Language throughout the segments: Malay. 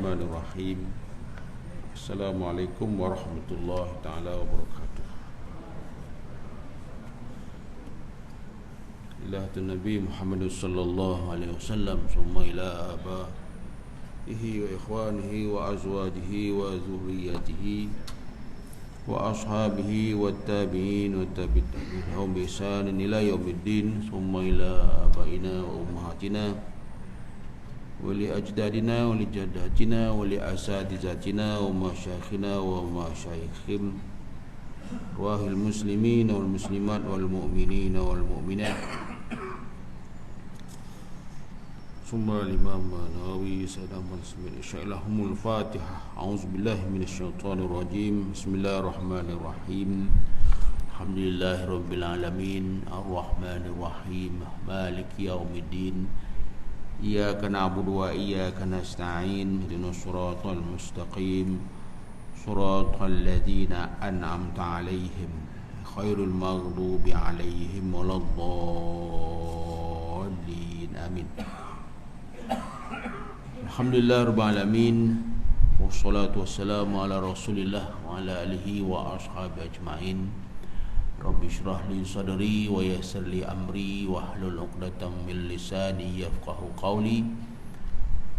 Bismillahirrahmanirrahim. Assalamualaikum warahmatullahi taala wabarakatuh. Ila Nabi Muhammad sallallahu alaihi wasallam summa ila abaihi wa ikhwanihi wa azwajihi wa zurriyyatihi wa ashabihi wa tabi'in wa tabi'in bi ihsan ila yaumiddin summa ila abaina wa ummahatina wa li ajdadina wa li jaddatina wa li asatizatina wa masyayikhina wa masyayikhim wahil muslimin wal muslimat wal mu'minin wal mu'minat. Summa al-imam Nawawi sayyidina Bismillahirrahmanirrahim. Al-Fatihah. A'udzubillahi minasyaitonir rajim. Bismillahirrahmanirrahim. Alhamdulillahirabbil alamin, arrahmanir rahim, maliki yaumiddin. Iyyaka na'budu wa iyyaka nasta'in. Ihdinas siratal mustaqim. Siratal ladzina an'amta 'alaihim khairul maghdubi 'alaihim waladdallin. Amin. Alhamdulillah rabbil alamin. Wassalatu wassalamu ala Rasulillah wa ala alihi wa ashabihi ajmain. Rabbi shrah li sadri wa yassir li amri wahlul 'uqdatam min lisani yafqahu qawli.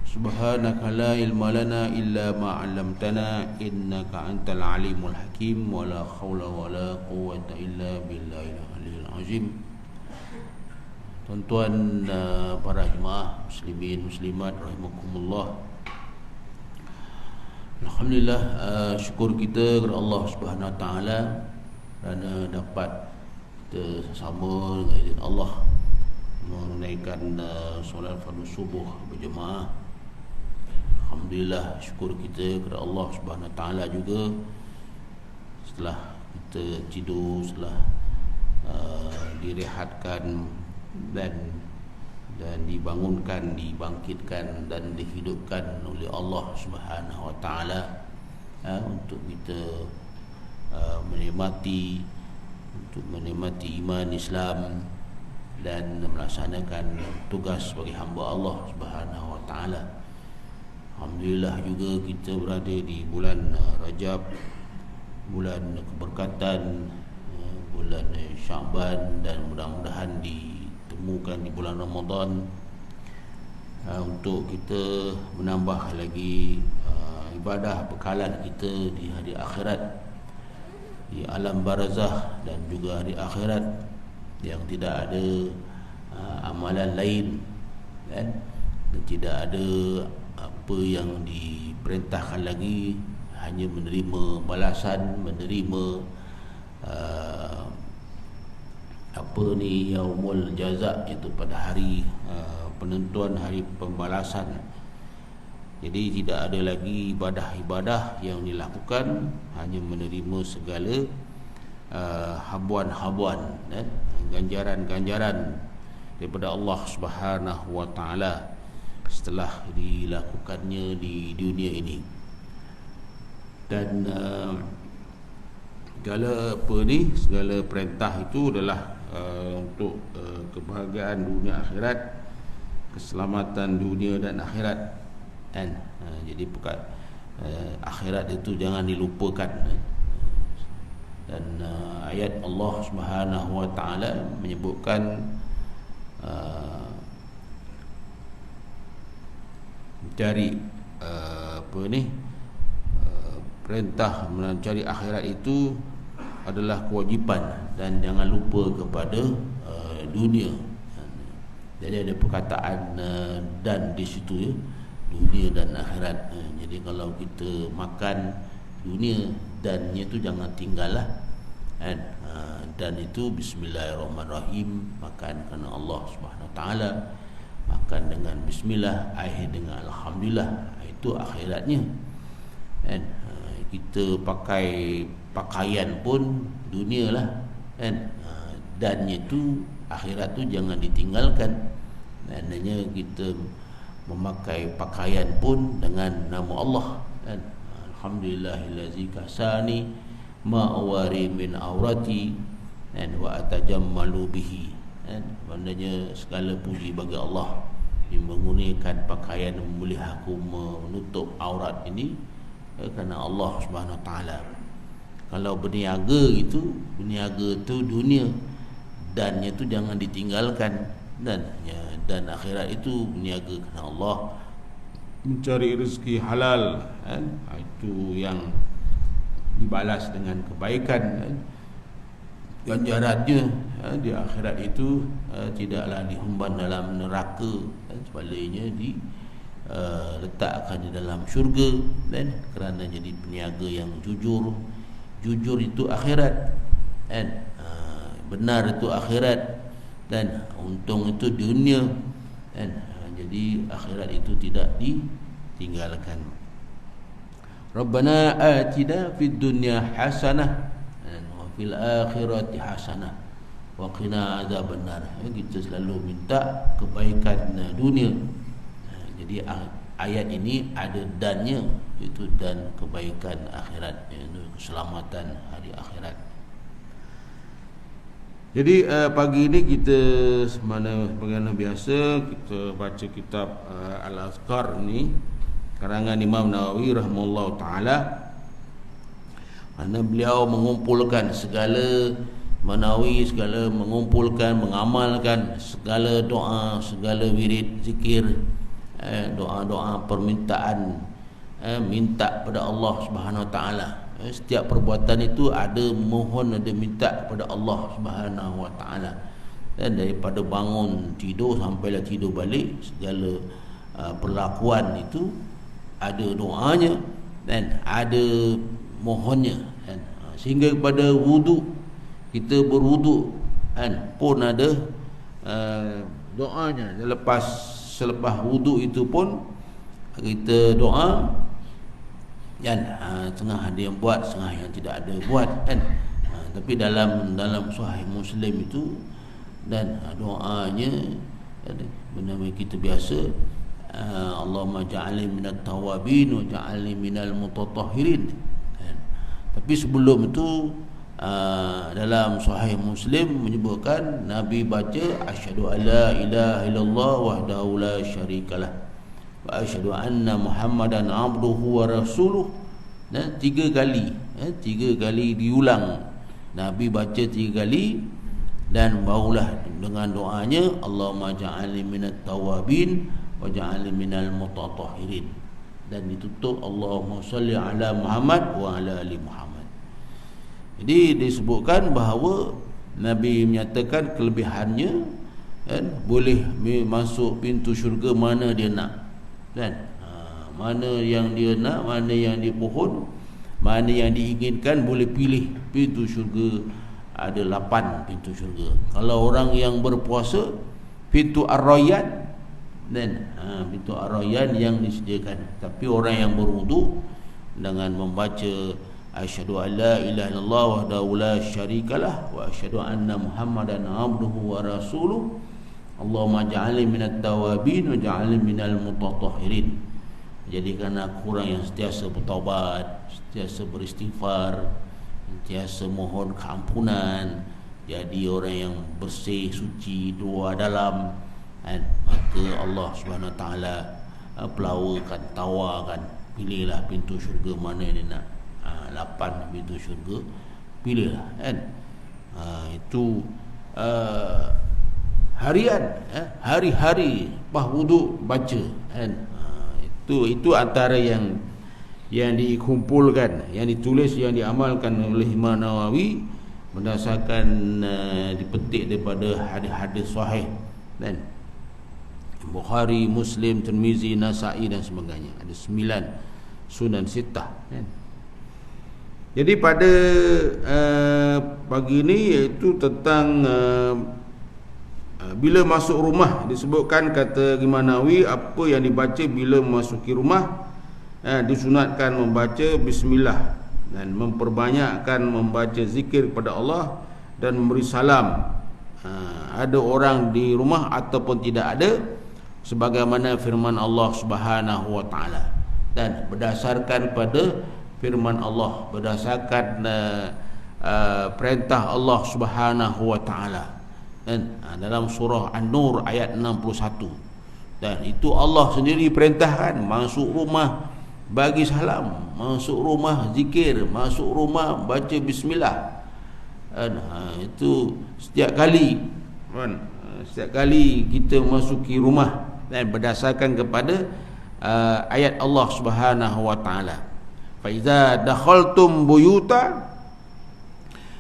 Subhanaka la ilma lana illa ma 'allamtana innaka antal alimul hakim wa la haula wa la quwwata illa billahil aliyyil azim. Tuan-tuan para jemaah muslimin muslimat rahimakumullah. Alhamdulillah, syukur kita kepada Allah Subhanahu wa taala kerana dapat kita sama dengan izin Allah menunaikan solat fardu subuh berjemaah. Alhamdulillah, syukur kita kepada Allah Subhanahu wa taala juga setelah kita tidur, setelah direhatkan dan dibangunkan, dibangkitkan dan dihidupkan oleh Allah Subhanahu wa taala untuk kita menikmati iman Islam dan melaksanakan tugas sebagai hamba Allah Subhanahu wa taala. Alhamdulillah juga kita berada di bulan Rajab, bulan keberkatan, bulan Syaban, dan mudah-mudahan ditemukan di bulan Ramadan untuk kita menambah lagi ibadah bekalan kita di hari akhirat, di alam barzah dan juga hari akhirat yang tidak ada amalan lain dan tidak ada apa yang diperintahkan lagi, hanya menerima balasan, menerima yaumul jaza, itu pada hari penentuan, hari pembalasan. Jadi tidak ada lagi ibadah-ibadah yang dilakukan, hanya menerima segala habuan-habuan dan ganjaran-ganjaran daripada Allah Subhanahu wa taala setelah dilakukannya di dunia ini. Dan segala perintah itu adalah untuk kebahagiaan dunia akhirat, keselamatan dunia dan akhirat. Dan jadi akhirat itu jangan dilupakan. Dan ayat Allah Subhanahu wa taala menyebutkan mencari perintah mencari akhirat itu adalah kewajipan dan jangan lupa kepada dunia. Jadi ada perkataan dan di situ ya, dunia dan akhirat. Jadi kalau kita makan dunia, dannya itu jangan tinggallah. Dan itu bismillahirrahmanirrahim, makan kerana Allah Subhanahu wa taala, makan dengan bismillah, akhir dengan alhamdulillah, itu akhiratnya. Kita pakai pakaian pun dunia lah, dannya itu akhirat tu jangan ditinggalkan. Maknanya kita memakai pakaian pun dengan nama Allah, alhamdulillahillazi kasani ma'awari min aurati wa atajammalu bihi. Maknanya segala puji bagi Allah menggunakan pakaian memboleh aku menutup aurat ini kerana Allah Subhanahu Wa Taala. Kalau berniaga itu dunia, dannya itu jangan ditinggalkan, dan akhirat itu berniaga kerana Allah, mencari rezeki halal, kan? Itu yang dibalas dengan kebaikan, kan? Ganjarannya di akhirat itu tidaklah dihumban dalam neraka, dan sebaliknya letakkan di dalam syurga, dan kerana jadi peniaga yang jujur itu akhirat, kan? Benar itu akhirat, dan untung itu dunia, kan? Jadi akhirat itu tidak ditinggalkan. Rabbana atina fid dunya hasanah wa fil akhirati hasanah wa qina adzabannar. Kita selalu minta kebaikan dunia. Jadi ayat ini ada dannya, itu dan kebaikan akhirat, iaitu keselamatan hari akhirat. Jadi pagi ini kita sebagaimana biasa kita baca kitab Al-Azkar ni karangan Imam Nawawi rahimahullah taala, mana beliau mengumpulkan segala mengumpulkan, mengamalkan segala doa, segala wirid zikir, doa-doa permintaan, minta pada Allah Subhanahu Wa Taala. Setiap perbuatan itu ada mohon, ada minta kepada Allah Subhanahu Wa Taala. Dan daripada bangun tidur sampailah tidur balik, segala perlakuan itu ada doanya dan ada mohonnya, kan? Sehingga kepada wudu, kita berwudu, kan, pun ada doanya. Selepas wudu itu pun kita doa, kan? Setengah ada yang buat, setengah yang tidak ada buat, kan? Tapi dalam Sahih Muslim itu, dan doanya benar kita biasa, Allahumma ja'alni minat tawabin wa ja'alni minal mutatahhirin. Tapi sebelum itu dalam Sahih Muslim menyebutkan Nabi baca asyhadu alla ilaha illallah wahdahu la syarikalah wa asyhadu anna Muhammadan abduhu wa rasuluh. Dan 3 kali, 3 kali diulang. Nabi baca 3 kali, dan barulah dengan doanya Allahumma ja'alni minat tawabin wa ja'alni minal mutatahhirin, dan ditutup Allahumma salli ala Muhammad wa ala ali Muhammad. Jadi disebutkan bahawa Nabi menyatakan kelebihannya, kan, boleh masuk pintu syurga mana dia nak, kan? Mana yang dia nak, mana yang dia pohon, mana yang diinginkan, boleh pilih pintu syurga. Ada 8 pintu syurga. Kalau orang yang berpuasa, pintu Ar-Rayyan, dan pintu Ar-Rayyan yang disediakan. Tapi orang yang berwudu dengan membaca asyhadu alla ilaha illallah wahdahu la syarikalah wa asyhadu anna Muhammadan abduhu wa rasuluh Allahumma ja'alni minat tawabin wa ja'alni minal mutatahhirin. Jadikan aku orang yang sentiasa bertaubat, sentiasa beristighfar, sentiasa mohon keampunan, jadi orang yang bersih, suci, doa dalam, kan? Maka Allah Subhanahu Wa Taala pelawakan, tawarkan, pilihlah pintu syurga mana yang nak. 8 pintu syurga, pilihlah, kan? Itu harian, hari-hari pas wudu baca, kan? Itu antara yang dikumpulkan, yang ditulis, yang diamalkan oleh Imam Nawawi berdasarkan dipetik daripada hadis-hadis sahih, dan Bukhari, Muslim, Tirmizi, Nasa'i dan sebagainya. Ada 9 sunan sittah, kan? Jadi pada pagi ini iaitu tentang bila masuk rumah, disebutkan kata Imam Nawawi apa yang dibaca bila memasuki rumah. Disunatkan membaca bismillah dan memperbanyakkan membaca zikir kepada Allah dan memberi salam. Ada orang di rumah ataupun tidak ada, sebagaimana firman Allah Subhanahu Wa Taala. Dan berdasarkan pada firman Allah, berdasarkan perintah Allah Subhanahu Wa Taala. Dan dalam surah An-Nur ayat 61, Dan itu Allah sendiri perintahkan, masuk rumah bagi salam, masuk rumah zikir, masuk rumah baca bismillah. Itu setiap kali kan, setiap kali kita masuki rumah, dan berdasarkan kepada ayat Allah Subhanahu wa taala, fa iza dakhaltum buyuta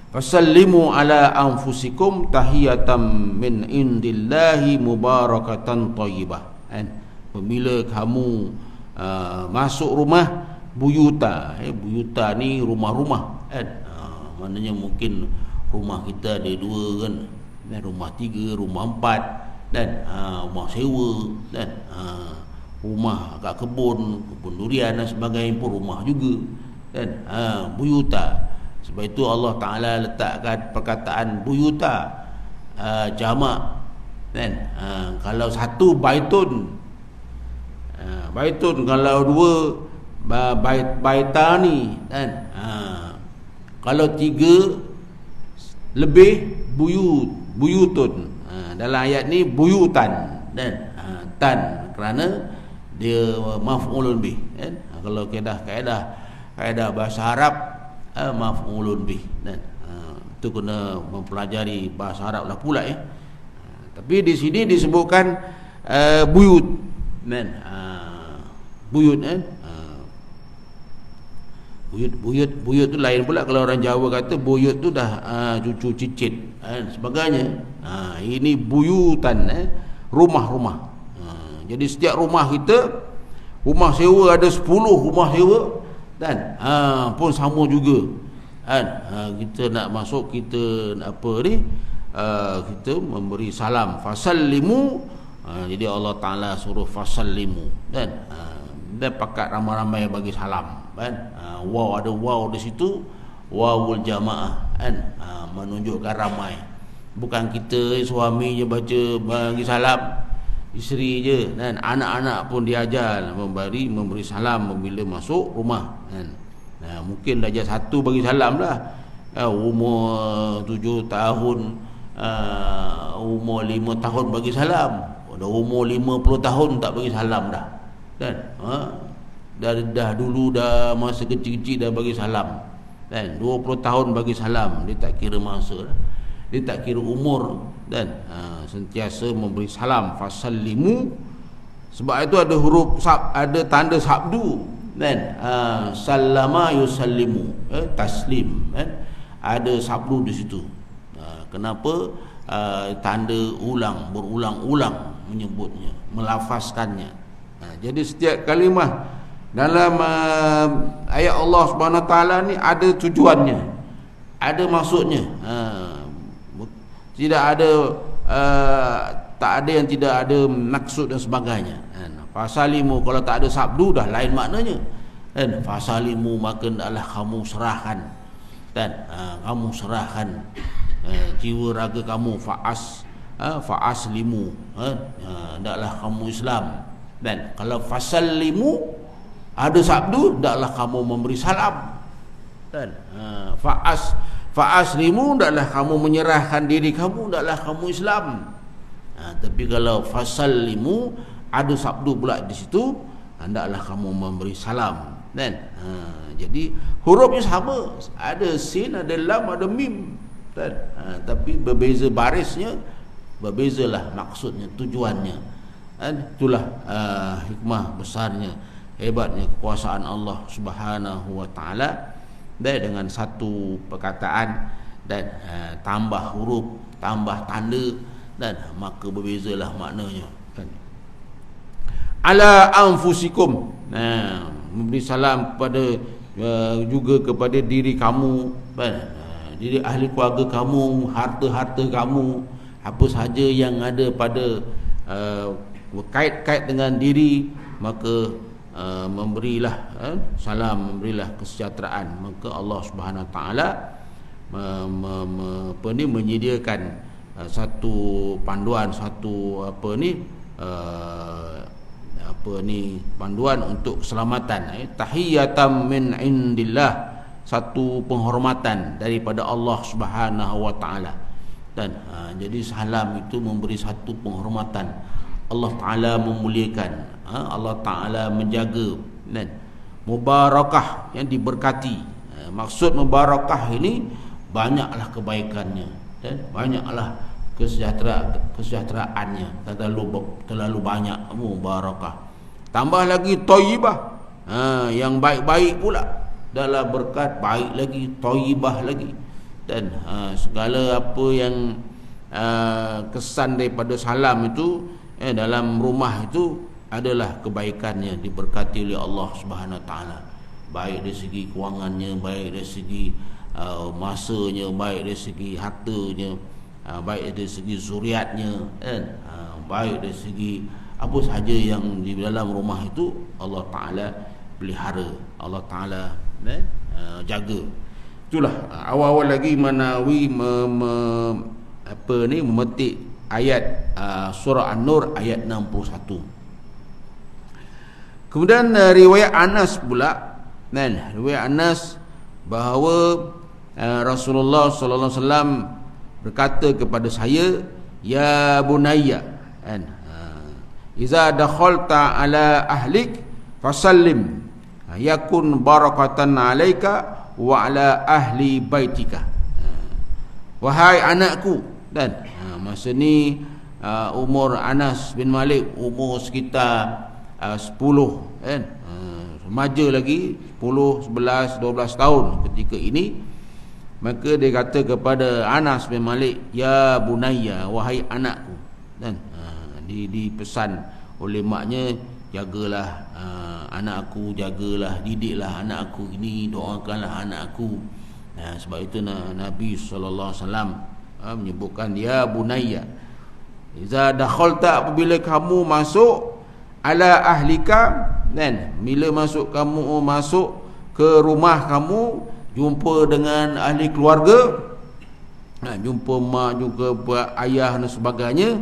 fasallimu ala anfusikum tahiyatan min indillahi mubarakatan thayyibah. Apabila kamu masuk rumah buyuta, buyuta ni rumah-rumah kan, maknanya mungkin rumah kita ada dua kan, dan rumah tiga, rumah empat, dan rumah sewa, dan rumah kat kebun durian dan sebagainya pun rumah juga, dan buyuta. Sebab itu Allah Ta'ala letakkan perkataan buyuta jamak kan. Kalau satu baitun, baitun, kalau dua baitani kan. Kalau tiga lebih buyutun. Dalam ayat ni buyutan dan tan kerana dia maf'ulun bih kan. Kalau kaedah bahasa Arab, maf'ulun bih, dan itu kena mempelajari bahasa Arab lah pula ya. Tapi di sini disebutkan buyut kan, buyut kan. Buyut tu lain pula. Kalau orang Jawa kata buyut tu dah cucu cicit dan sebagainya. Ini buyutan, rumah-rumah. Jadi setiap rumah kita, rumah sewa ada 10 rumah sewa, dan pun sama juga kan. Kita nak masuk, kita nak apa ni, kita memberi salam, fasallimu. Jadi Allah Ta'ala suruh fasallimu, dan pakat ramai-ramai bagi salam kan. Waw, ada waw di situ, wawul jamaah kan, menunjukkan ramai. Bukan kita suami je baca bagi salam, isteri je, dan anak-anak pun diajar memberi salam bila masuk rumah kan. Mungkin darjah 1 bagi salam lah, umur 7 tahun, umur 5 tahun bagi salam, dah umur 50 tahun tak bagi salam dah kan. Dah dulu, dah masa kecil-kecil dah bagi salam kan. 20 tahun bagi salam, dia tak kira masa dah, dia tak kira umur, dan sentiasa memberi salam, fasallimu. Sebab itu ada huruf ada tanda sabdu kan, sallama yusallimu, taslim kan, ada sabdu di situ. Kenapa tanda ulang, berulang-ulang menyebutnya, melafazkannya. Jadi setiap kalimah dalam ayat Allah Subhanahu Wa Taala ni ada tujuannya, ada maksudnya. Tidak ada tak ada yang tidak ada maksud dan sebagainya. Fasalimu, kalau tak ada sabdu dah lain maknanya. Dan fasalimu, maka adalah kamu serahkan, dan kamu serahkan jiwa raga kamu, faaslimu, hendaklah kamu Islam. Dan kalau fasallimu ada sabdu, hendaklah kamu memberi salam. Dan faaslimu, hendaklah kamu menyerahkan diri kamu, hendaklah kamu Islam. Tapi kalau fasallimu ada sabdu pula di situ, hendaklah kamu memberi salam. Dan jadi hurufnya sama, ada sin, ada lam, ada mim, dan tapi berbeza barisnya, berbezalah maksudnya, tujuannya. Dan itulah hikmah besarnya, hebatnya kekuasaan Allah Subhanahu Wa Taala. Dan dengan satu perkataan dan tambah huruf, tambah tanda, dan maka berbezalah maknanya kan. Ala anfusikum, memberi salam kepada juga kepada diri kamu kan, diri ahli keluarga kamu, harta-harta kamu, apa sahaja yang ada pada berkait-kait dengan diri, maka memberilah salam, memberilah kesejahteraan. Maka Allah Subhanahu Wa Taala menyediakan satu panduan, satu panduan untuk keselamatan. Tahiyatan min indillah, satu penghormatan daripada Allah Subhanahu Wa Taala. Dan jadi salam itu memberi satu penghormatan. Allah Ta'ala memuliakan, Allah Ta'ala menjaga, kan? Mubarakah, yang diberkati. Maksud mubarakah ini banyaklah kebaikannya, kan? Banyaklah kesejahteraannya, terlalu banyak mubarakah. Tambah lagi thayyibah, yang baik-baik pula. Dalam berkat baik lagi, thayyibah lagi. Dan segala apa yang kesan daripada salam itu dalam rumah itu adalah kebaikannya, diberkati oleh Allah Subhanahu Wa Taala. Baik dari segi kewangannya, baik dari segi masanya, baik dari segi hartanya, baik dari segi zuriatnya, baik dari segi apa sahaja yang di dalam rumah itu Allah Ta'ala pelihara, Allah Ta'ala jaga. Itulah awal-awal lagi Manawi memetik ayat surah An-Nur ayat 61. Kemudian riwayat Anas pula, kan? Riwayat Anas bahawa Rasulullah sallallahu alaihi wasallam berkata kepada saya, ya bunayya, kan? Iza dakhalta ala ahlik fasallim yakun barakatan alaika wa ala ahli baitika. Wahai anakku, dan masa ni umur Anas bin Malik umur sekitar 10, kan? Remaja lagi, 10, 11, 12 tahun ketika ini. Maka dia kata kepada Anas bin Malik, ya bunayya, wahai anakku. Dan dipesan oleh maknya, jagalah anak aku, jagalah, didiklah anak aku ini, doakanlah anak aku. Sebab itu Nabi sallallahu alaihi wasallam menyebutkan ya bunayya, iza dakhalta, apabila kamu masuk ala ahlika, dan bila kamu masuk ke rumah kamu, jumpa dengan ahli keluarga, jumpa mak, jumpa ayah dan sebagainya,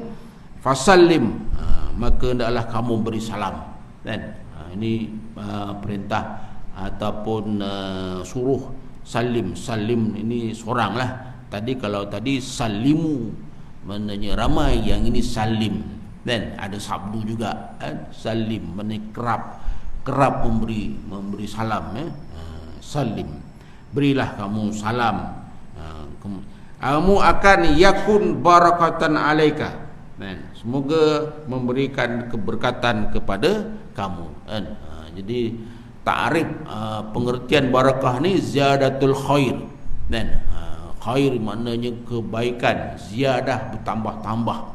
fasallim, maka hendaklah kamu beri salam, kan? Ini perintah ataupun suruh salim. Salim ini seorang lah. Kalau tadi salimu, maknanya ramai, yang ini salim, dan ada sabdu juga, kan? Salim maknanya kerap memberi salam, salim, berilah kamu salam, kamu akan yakun barakatan alaika, kan? Semoga memberikan keberkatan kepada kamu, kan? Jadi ta'rif pengertian barakah ni ziyadatul khair, kan? Khair maknanya kebaikan, ziyadah bertambah-tambah,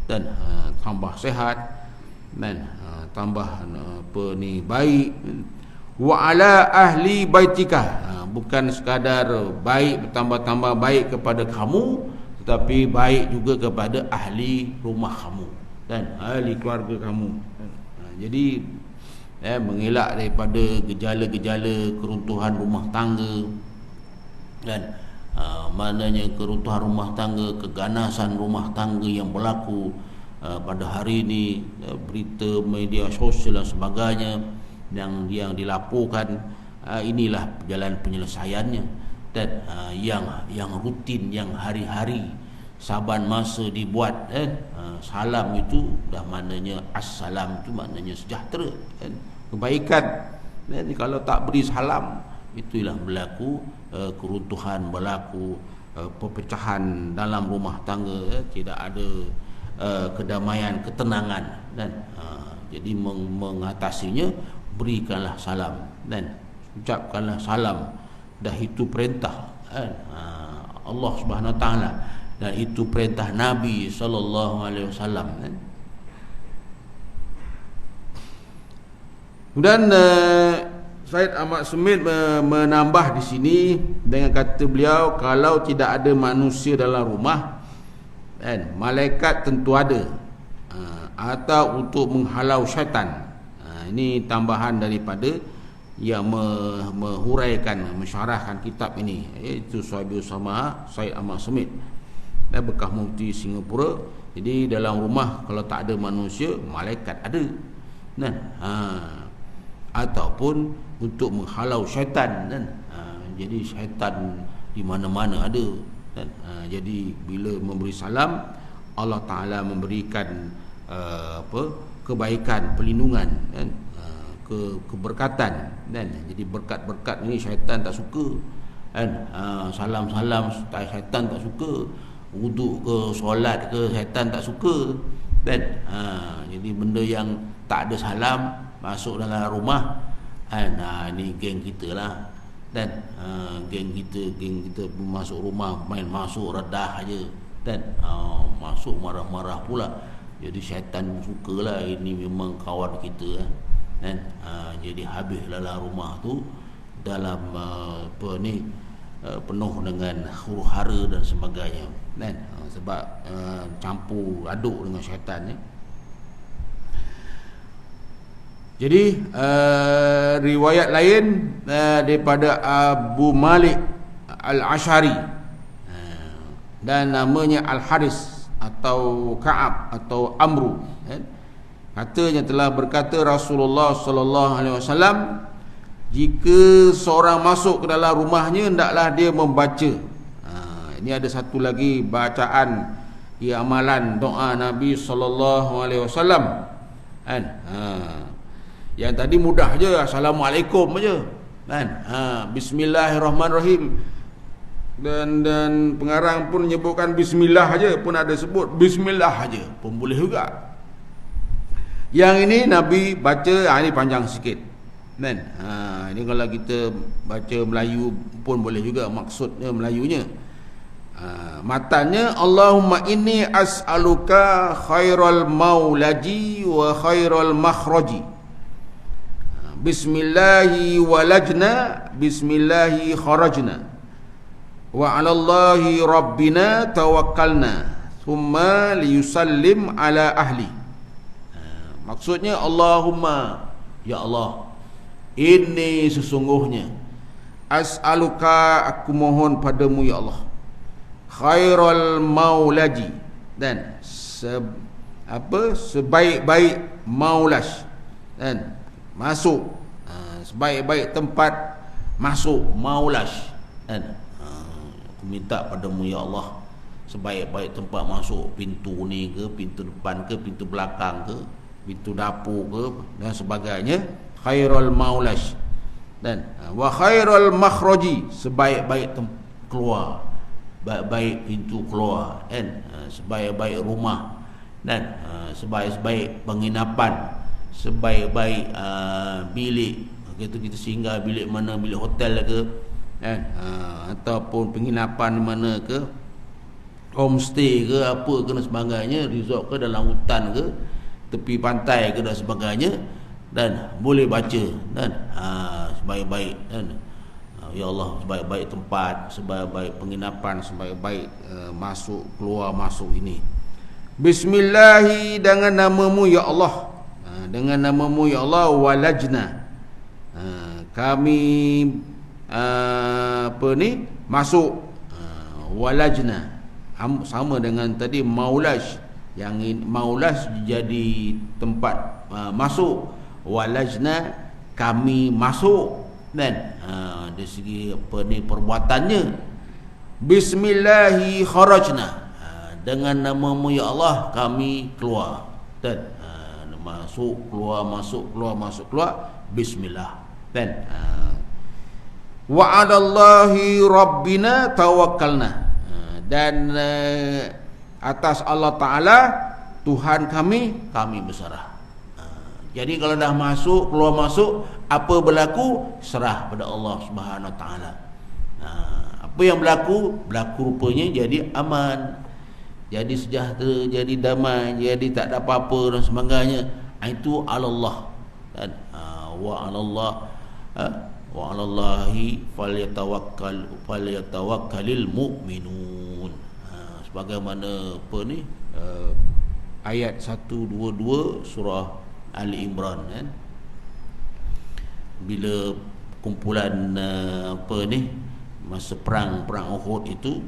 dan tambah sehat, dan tambah baik. Wa ala ahli baitika, bukan sekadar baik, bertambah-tambah baik kepada kamu, tetapi baik juga kepada ahli rumah kamu dan ahli keluarga kamu. Jadi mengelak daripada gejala-gejala keruntuhan rumah tangga, dan maknanya keruntuhan rumah tangga, keganasan rumah tangga yang berlaku pada hari ini, berita media sosial dan sebagainya yang dilaporkan, inilah jalan penyelesaiannya. Dan yang rutin, yang hari-hari, saban masa dibuat, salam itu dah maknanya assalam, itu maknanya sejahtera, kebaikan. Jadi kalau tak beri salam, itulah berlaku keruntuhan, berlaku perpecahan dalam rumah tangga, tidak ada kedamaian, ketenangan, dan jadi mengatasinya, berikanlah salam dan ucapkanlah salam. Dah itu perintah Allah Subhanahu Wa Taala, dan itu perintah Nabi sallallahu alaihi wasallam. Dan Said Ahmad Sumit menambah di sini dengan kata beliau, kalau tidak ada manusia dalam rumah, malaikat tentu ada, atau untuk menghalau syaitan. Ini tambahan daripada yang menghuraikan, mensyarahkan kitab ini, iaitu Sahibi Usama Said Ahmad Sumit, bekas mufti Singapura. Jadi dalam rumah kalau tak ada manusia, malaikat ada, ataupun untuk menghalau syaitan, jadi syaitan di mana-mana ada, jadi bila memberi salam, Allah Ta'ala memberikan kebaikan, perlindungan kan, keberkatan kan. Jadi berkat-berkat ni syaitan tak suka kan. Salam-salam syaitan tak suka, wuduk ke solat ke syaitan tak suka kan. Jadi benda yang tak ada salam masuk dalam rumah kan, ni geng kita lah dan geng kita masuk rumah main masuk redah aja dan masuk marah-marah pula. Jadi syaitan sukalah, ini memang kawan kita kan. Jadi habis dalam rumah tu dalam penuh dengan huru-hara dan sebagainya kan, sebab campur aduk dengan syaitan ni. Jadi riwayat lain daripada Abu Malik Al-Ash'ari dan namanya Al-Haris atau Ka'ab atau Amru kan? Katanya telah berkata Rasulullah sallallahu alaihi wasallam, jika seorang masuk ke dalam rumahnya hendaklah dia membaca. Ini ada satu lagi bacaan di amalan doa Nabi sallallahu alaihi wasallam kan. Yang tadi mudah je, assalamualaikum aja kan. Bismillahirrahmanirrahim. Dan pengarang pun menyebutkan bismillah aja, pun ada sebut bismillah aja pun boleh juga. Yang ini Nabi baca, ini panjang sikit kan. Ini kalau kita baca Melayu pun boleh juga, maksudnya Melayunya. Matanya, Allahumma inni as'aluka khairal maulaji wa khairal makhraji. Bismillahi walajna, bismillahi kharajna, wa 'alallahi rabbina tawakkalna, thumma liyusallim ala ahli. Maksudnya, Allahumma, ya Allah, ini sesungguhnya, as'aluka, aku mohon padamu ya Allah, khairal maulaji, dan sebaik-baik maulash, dan masuk, sebaik-baik tempat masuk maulash kan. Aku minta padamu ya Allah, sebaik-baik tempat masuk, pintu ni ke, pintu depan ke, pintu belakang ke, pintu dapur ke dan sebagainya, khairul maulash, dan wa khairul makhraji, sebaik-baik keluar, baik-baik pintu keluar kan, sebaik-baik rumah dan sebaik-baik penginapan, sebaik-baik bilik, kita singgah bilik mana, bilik hotel ke kan, ataupun penginapan mana ke, homestay ke, apa ke dan sebagainya, resort ke, dalam hutan ke, tepi pantai ke dan sebagainya, dan boleh baca dan sebaik-baik dan ya Allah, sebaik-baik tempat, sebaik-baik penginapan, sebaik-baik masuk keluar masuk ini. Bismillahi, dengan namamu ya Allah, dengan namamu ya Allah, walajna, kami masuk, walajna sama dengan tadi maulash, yang maulash jadi tempat masuk, walajna kami masuk dan dari segi perbuatannya. Bismillahi kharajna, dengan namamu ya Allah kami keluar, dan masuk keluar masuk keluar masuk keluar, bismillah. Dan wa 'alallahi rabbina tawakkalna, dan atas Allah Ta'ala Tuhan kami berserah. Jadi kalau dah masuk keluar masuk, apa berlaku serah pada Allah Subhanahu Wa Ta'ala. Apa yang berlaku rupanya jadi aman, jadi sejahtera, jadi damai, jadi tak ada apa-apa dan sebagainya. Itu Allah, dan wa 'alallahi falyatawakkalul mu'minun. Sebagaimana ayat 122 surah Ali Imran kan. Bila kumpulan masa perang Uhud itu,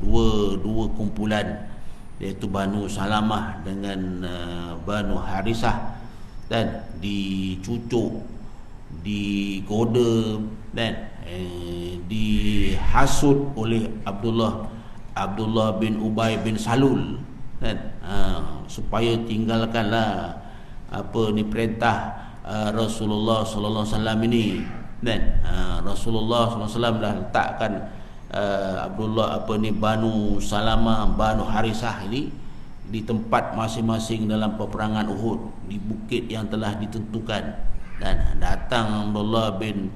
dua kumpulan, iaitu Banu Salamah dengan Banu Harisah, dan dicucuk, digoda dan dihasut oleh Abdullah bin Ubay bin Salul kan. supaya tinggalkanlah perintah Rasulullah sallallahu alaihi wasallam ini. Dan Rasulullah sallallahu alaihi wasallam dah letakkan Abdullah Banu Salamah, Banu Harisah ini di tempat masing-masing dalam peperangan Uhud, di bukit yang telah ditentukan. Dan datang Abdullah bin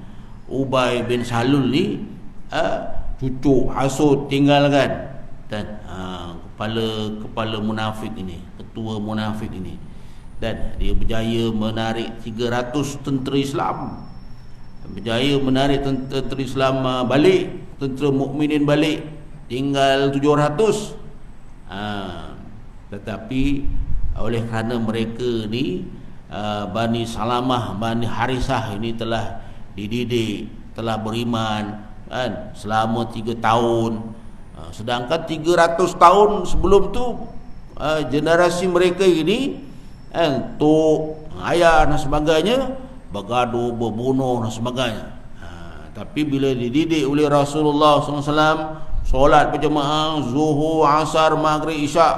Ubay bin Salul ni, cucuk hasut tinggalkan. Dan kepala munafik ini, ketua munafik ini, dan dia berjaya menarik 300 tentera Islam, berjaya menarik tentera Islam balik, tentera mukminin balik, tinggal 700. Tetapi oleh kerana mereka ni Bani Salamah, Bani Harisah ini telah dididik, telah beriman kan selama 3 tahun. Sedangkan 300 tahun sebelum tu generasi mereka ini tok, ayah dan sebagainya bergaduh, berbunuh dan sebagainya. Tapi bila dididik oleh Rasulullah SAW, solat berjemaah zuhur, asar, maghrib, isyak,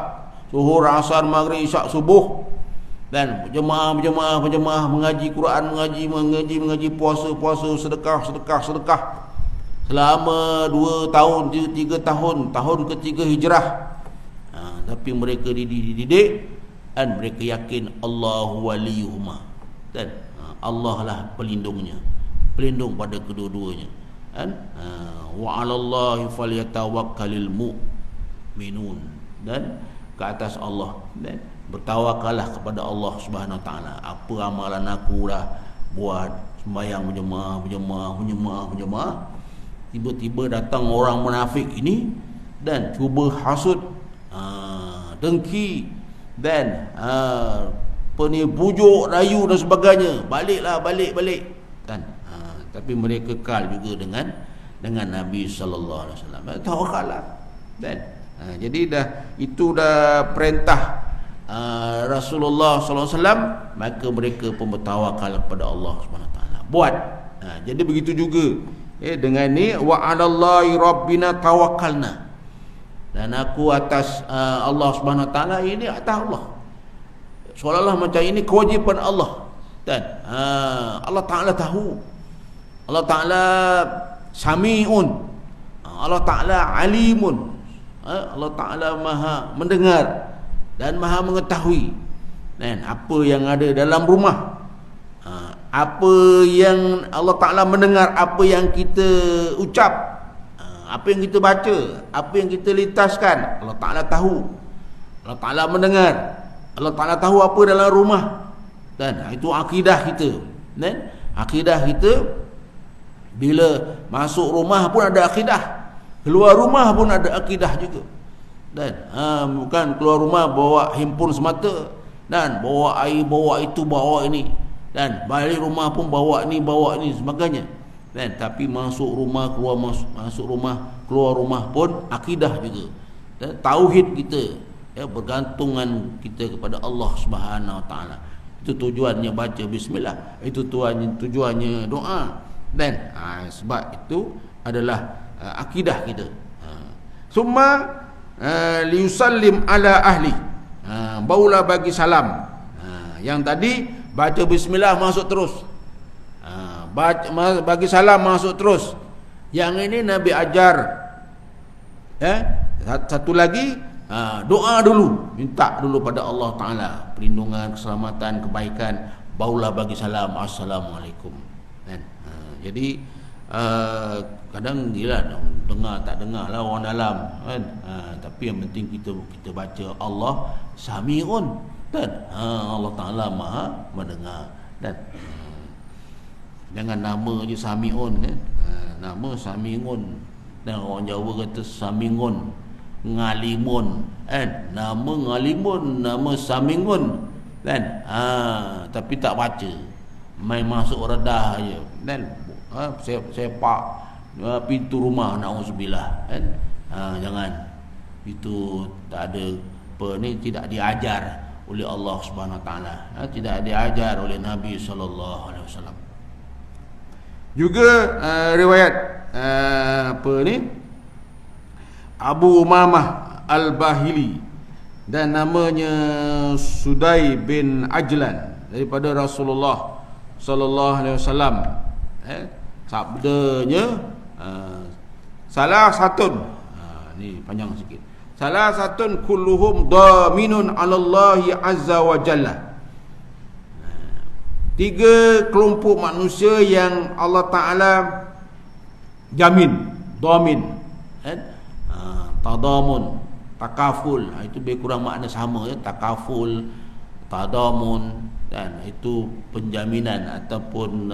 zuhur, asar, maghrib, isyak, subuh, dan berjemaah mengaji Quran, mengaji puasa, sedekah selama 2 tahun, 3 tahun ketiga hijrah. Tapi mereka dididik dan mereka yakin Allahu waliyuhuma, dan Allah lah pelindung pada kedua-duanya. Kan wa 'alallahi falyatawakkalul mu'minun, dan ke atas Allah, dan bertawakallah kepada Allah Subhanahu Wa Taala. Apa amalan aku dah buat, sembahyang berjemaah, tiba-tiba datang orang munafik ini dan cuba hasut, dengki, dan bujuk, rayu dan sebagainya. Balik kan. Tapi mereka kekal juga dengan Nabi sallallahu alaihi wasallam. Tawakallah. Dan jadi itu dah perintah Rasulullah sallallahu alaihi wasallam, maka mereka pun bertawakal kepada Allah Subhanahu Wa Taala. Buat. Jadi begitu juga dengan ni, wa 'alallahi rabbina tawakkalna. Dan aku atas Allah Subhanahu Wa Taala, ini atas Allah. Seolah-olah macam ini kewajipan Allah. Dan Allah Ta'ala tahu, Allah Ta'ala sami'un, Allah Ta'ala alimun, Allah Ta'ala maha mendengar dan maha mengetahui. Dan apa yang ada dalam rumah, apa yang Allah Ta'ala mendengar, apa yang kita ucap, apa yang kita baca, apa yang kita lintaskan, Allah Ta'ala tahu. Allah Ta'ala mendengar, Allah Ta'ala tahu apa dalam rumah. Dan itu akidah kita. Dan akidah kita, bila masuk rumah pun ada akidah, keluar rumah pun ada akidah juga. Dan bukan keluar rumah bawa handphone semata, dan bawa air, bawa itu, bawa ini, dan balik rumah pun bawa ini sebagainya. Dan tapi masuk rumah, masuk rumah, keluar rumah pun akidah juga. Dan tauhid kita, bergantungan kita kepada Allah Subhanahu Wa Taala. Itu tujuannya baca bismillah, itu tujuannya doa. Dan sebab itu adalah akidah kita. Summa liusallim ala ahli, barulah bagi salam. Yang tadi baca bismillah masuk terus, bagi salam masuk terus. Yang ini Nabi ajar. Satu lagi, doa dulu, minta dulu pada Allah Ta'ala perlindungan, keselamatan, kebaikan, barulah bagi salam, assalamualaikum. Jadi kadang gila dengar tak dengar lah orang dalam kan. Tapi yang penting kita baca Allah Sami'un, dan Allah Ta'ala maha mendengar. Dan jangan nama je Sami'un kan. Nama Sami'un, dan orang Jawa kata Sami'un, Ngalimun kan. Nama Ngalimun, nama Sami'un kan. Tapi tak baca, main masuk redah aja. Dan sepak pintu rumah, na'udzubillah kan. Jangan, itu tak ada tidak diajar oleh Allah Subhanahu Wa Taala, tidak diajar oleh Nabi sallallahu alaihi wasallam. Juga riwayat Abu Umamah Al-Bahili dan namanya Sudai bin Ajlan daripada Rasulullah sallallahu alaihi wasallam. Sabdanya salah satun, ni panjang sikit. Salah satun kulluhum daminun 'ala Allah azza wa jalla. Tiga kelompok manusia yang Allah Ta'ala jamin, damin, tadamun, takaful, itu lebih kurang makna sama ya, takaful, tadamun, dan itu penjaminan ataupun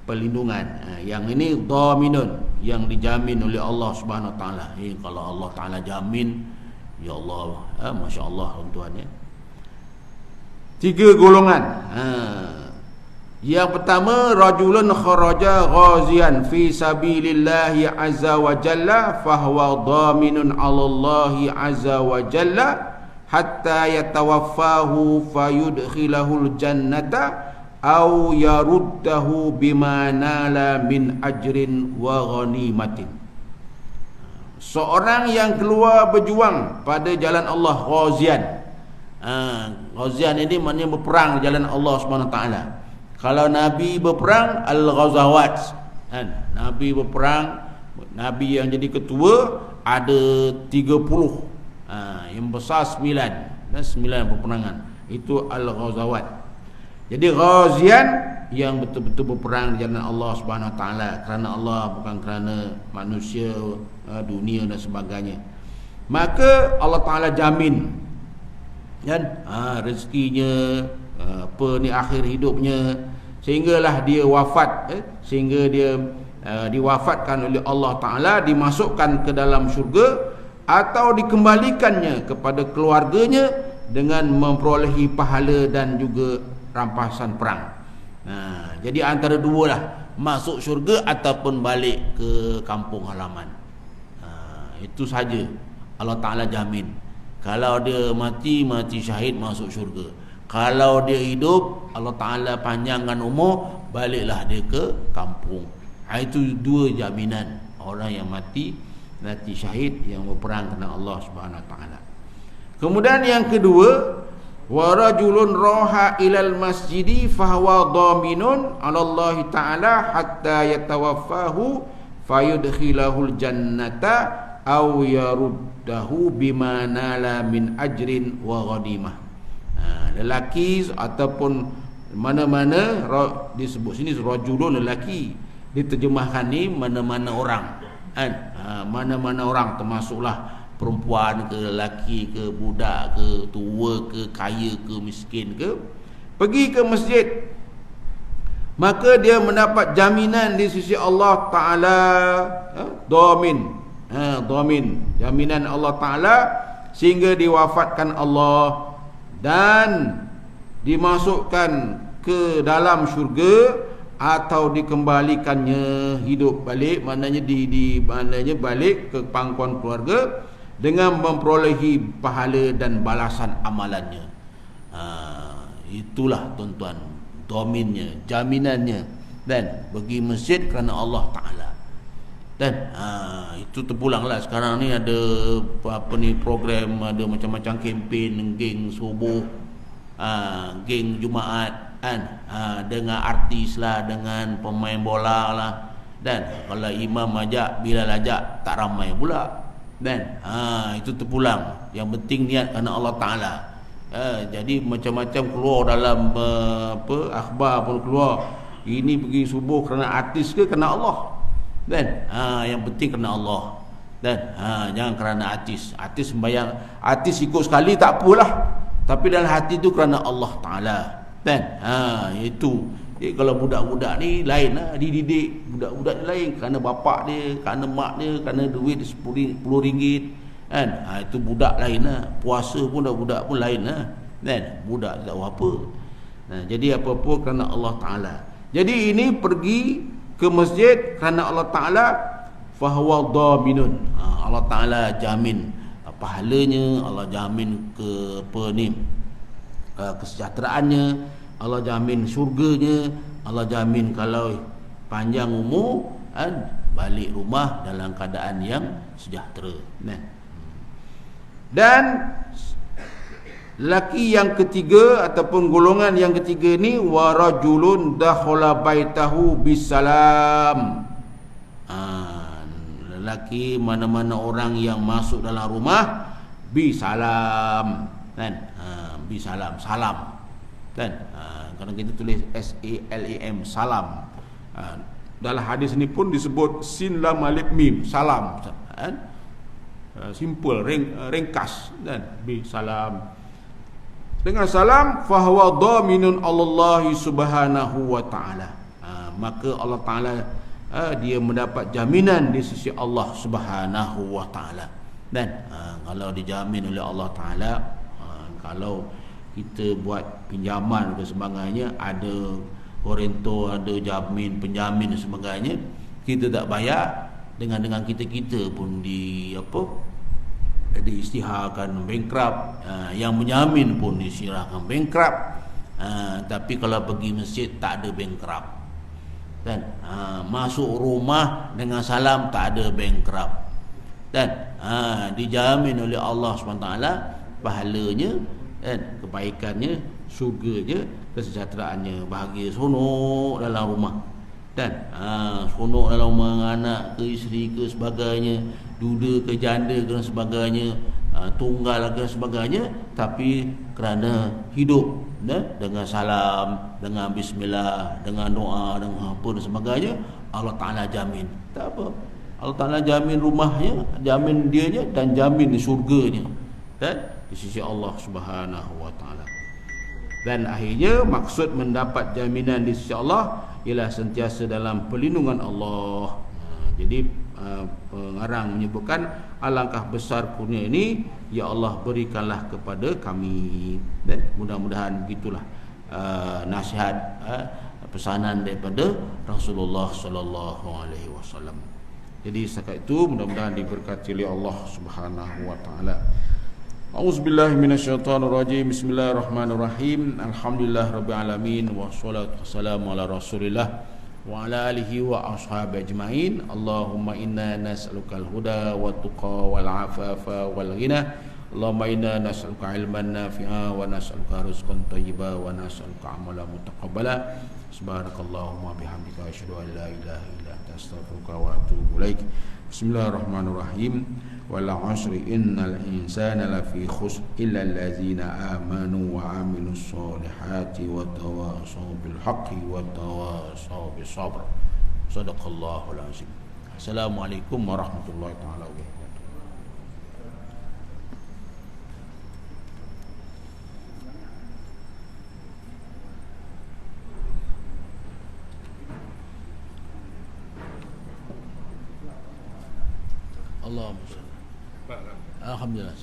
perlindungan. Yang ini daminun, yang dijamin oleh Allah Subhanahu Wa Taala. Kalau Allah Taala jamin, ya Allah, masya-Allah tuan ya. Tiga golongan. Yang pertama, rajulun kharaja ghazian fi sabilillahi azza wa jalla fahuwa dhaminun 'ala Allah azza wa jalla hatta yatawaffahu fayudkhilahul jannata aw yaruddahu bima nala min ajrin wa ghanimatin. Seorang yang keluar berjuang pada jalan Allah, ghazian. Ghazian ini maknanya berperang di jalan Allah Subhanahu Wa Taala. Kalau Nabi berperang, al-ghazawat, Nabi berperang, Nabi yang jadi ketua ada 30, yang besar 9, dan 9 peperangan. Itu al-ghazawat. Jadi ghazian yang betul-betul berperang di jalan Allah Subhanahu Wa Taala, kerana Allah, bukan kerana manusia, dunia dan sebagainya. Maka Allah Taala jamin kan rezekinya, akhir hidupnya, sehinggalah dia wafat, sehingga dia diwafatkan oleh Allah Ta'ala, dimasukkan ke dalam syurga atau dikembalikannya kepada keluarganya dengan memperolehi pahala dan juga rampasan perang. Jadi antara dua lah, masuk syurga ataupun balik ke kampung halaman. Itu saja Allah Ta'ala jamin. Kalau dia mati syahid, masuk syurga. Kalau dia hidup, Allah Ta'ala panjangkan umur, baliklah dia ke kampung. Itu dua jaminan orang yang mati syahid, yang berperang kerana Allah Subhanahu Wa Ta'ala. Kemudian yang kedua, wa rajulun raha ilal masjidi fahuwa dhaminun 'ala Allah Ta'ala hatta yatawaffahu fayudkhilahul jannata aw yaruddahu bima nala min ajrin wa ghadimah. Lelaki ataupun mana-mana disebut sini rajulun, lelaki, diterjemahkan ni mana-mana orang, mana-mana orang, termasuklah perempuan ke, lelaki ke, budak ke, tua ke, kaya ke, miskin ke, pergi ke masjid, maka dia mendapat jaminan di sisi Allah Ta'ala, dhamin, jaminan Allah Ta'ala, sehingga diwafatkan Allah dan dimasukkan ke dalam syurga atau dikembalikannya hidup balik, maknanya maknanya balik ke pangkuan keluarga dengan memperolehi pahala dan balasan amalannya. Itulah tuan-tuan, dominnya, jaminannya, dan bagi masjid kerana Allah Ta'ala. Dan itu terpulanglah sekarang ni ada program, ada macam-macam kempen, geng subuh, geng Jumaat, dengan artis lah, dengan pemain bola lah, dan kalau imam ajak, Bilal ajak, tak ramai pula. Dan itu terpulang. Yang penting niat kerana Allah Ta'ala. Jadi macam-macam keluar dalam akhbar pun keluar, ini pergi subuh kerana artis ke kerana Allah. Dan yang penting kerana Allah. Dan jangan kerana artis. Artis sembahyang, artis ikut sekali tak apalah, tapi dalam hati tu kerana Allah Ta'ala. Dan itu. Jadi kalau budak-budak ni lain lah, dididik. Budak-budak ni lain kerana bapak dia, kerana mak dia, kerana duit RM10 kan. Itu budak lain lah. Puasa pun dah budak pun lain lah. Dan budak tak tahu apa. Jadi apa-apa kerana Allah Ta'ala. Jadi ini pergi ke masjid kerana Allah Ta'ala, fahuwa dhaminun. Allah Ta'ala jamin pahalanya, Allah jamin kesejahteraannya, Allah jamin syurganya, Allah jamin kalau panjang umur, balik rumah dalam keadaan yang sejahtera. Dan Laki yang ketiga ataupun golongan yang ketiga ni warajulun dakhala baitahu bisalam. Lelaki mana-mana orang yang masuk dalam rumah bisalam, kan? Bisalam, salam, kan? Kadang kita tulis SALAM, salam. Dalam hadis ni pun disebut sin lam alif mim, salam, kan? Simple, ringkas, dan bisalam. Dengan salam fahuwa dhaminun Allah subhanahu wa ta'ala. Maka Allah Ta'ala dia mendapat jaminan di sisi Allah subhanahu wa ta'ala. Dan kalau dijamin oleh Allah Ta'ala, kalau kita buat pinjaman dan sebagainya, ada korentor, ada jamin, penjamin dan sebagainya, kita tak bayar, dengan kita pun diisytiharkan bankrupt, yang menjamin pun diisytiharkan bankrupt. Tapi kalau pergi masjid tak ada bankrupt, kan? Masuk rumah dengan salam tak ada bankrupt, dan dijamin oleh Allah SWT pahalanya, kan? Kebaikannya, syurganya, kesejahteraannya, bahagia, seronok dalam rumah, dan seronok dalam rumah, anak ke isteri ke sebagainya, duda ke janda ke sebagainya, tunggal ke sebagainya, tapi kerana hidup dengan salam, dengan bismillah, dengan doa, dengan apa dan sebagainya, Allah Ta'ala jamin. Tak apa, Allah Ta'ala jamin rumahnya, jamin dianya, dan jamin syurganya, dan di sisi Allah Subhanahu wa Ta'ala. Dan akhirnya maksud mendapat jaminan di sisi Allah ialah sentiasa dalam perlindungan Allah. Jadi pengarang menyebutkan alangkah besar kurnia ini ya Allah berikanlah kepada kami. Dan mudah-mudahan begitulah nasihat, pesanan daripada Rasulullah sallallahu alaihi wasallam. Jadi setakat itu mudah-mudahan diberkati oleh Allah Subhanahu wa taala. A'udzubillahi minasyaitonirrajim. Bismillahirrahmanirrahim. Alhamdulillahirabbil alamin wassalatu wassalamu ala Rasulillah wa ala alihi wa ashabihi ajmain. Allahumma inna nas'alukal huda wat tuqa wal afafa wal ghina. Allahumma inna nas'aluka ilman nafi'a wa nas'aluka rizqan thayyiba wa nas'aluka amalan mutaqabbala. Subhanakallahumma bihamdika asyhadu an la ilaha illa anta astaghfiruka wa atubu ilaik. Bismillahirrahmanirrahim. Wal 'asri innal insana lafi khusr illa allazina amanu wa 'amilus solihati wa tawassaw bil haqqi wa tawassaw bis sabr. Shadaqallahul azim. Assalamualaikum warahmatullahi taala wabarakatuh. Allahumma salli. Alhamdulillah.